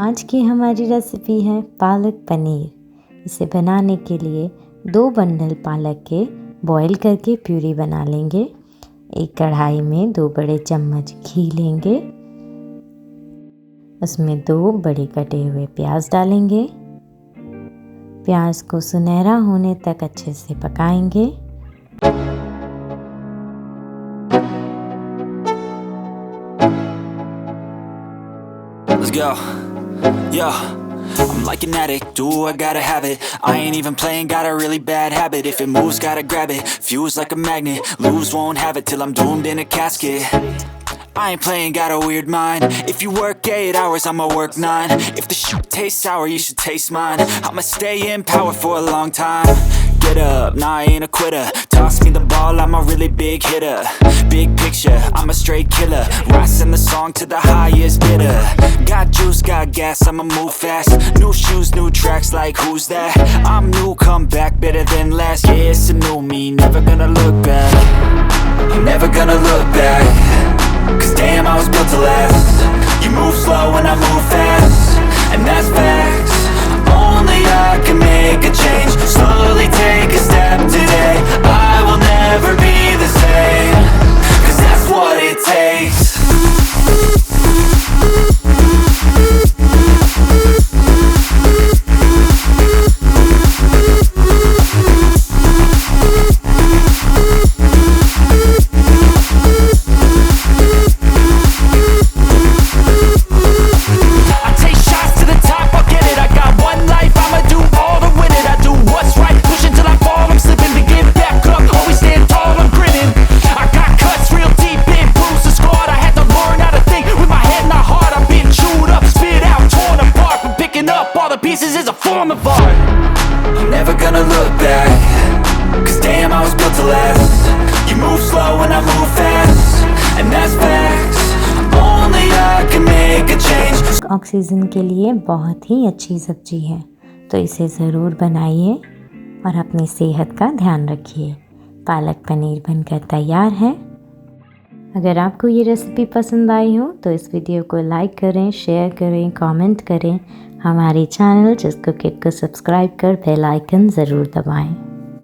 आज की हमारी रेसिपी है पालक पनीर। इसे बनाने के लिए 2 बंडल पालक के बॉईल करके प्यूरी बना लेंगे। एक कढ़ाई में 2 बड़े चम्मच घी लेंगे, उसमें 2 बड़े कटे हुए प्याज डालेंगे। प्याज को सुनहरा होने तक अच्छे से पकाएंगे। Let's go. Yo, I'm like an addict, do I gotta have it. I ain't even playing, got a really bad habit. If it moves, gotta grab it, fuse like a magnet. Lose, won't have it till I'm doomed in a casket. I ain't playing, got a weird mind. If you work 8 hours, I'ma work 9. If the shit tastes sour, you should taste mine. I'ma stay in power for a long time. Get up, nah, I ain't a quitter. Toss me the ball, I'm a really big hitter. Big picture, I'm a straight killer. Rising the song to the highest bidder. Got juice, got gas, I'ma move fast. New shoes, new tracks, like who's that? I'm new, come back, better than last. Yeah, it's a new me, never gonna look back. I'm never gonna look back. Cause damn, I was built to last. You move slow and I move fast, and that's facts. Only I can make a change. Slowly take a step today. I will never be the same. Cause that's what it takes. Pieces is a form of art. I'm never gonna look back. Cause damn, I was built to last. You move slow and I move fast, and that's facts. Only I can make a change. Oxygen के लिए बहुत ही अच्छी सब्जी है, तो इसे ज़रूर बनाइए और अपनी सेहत का ध्यान रखिए। पालक पनीर बनकर तैयार है। अगर आपको ये रेसिपी पसंद आई हो तो इस वीडियो को लाइक करें, शेयर करें, कमेंट करें। हमारे चैनल जिसको किट को सब्सक्राइब कर बेल आइकन ज़रूर दबाएं।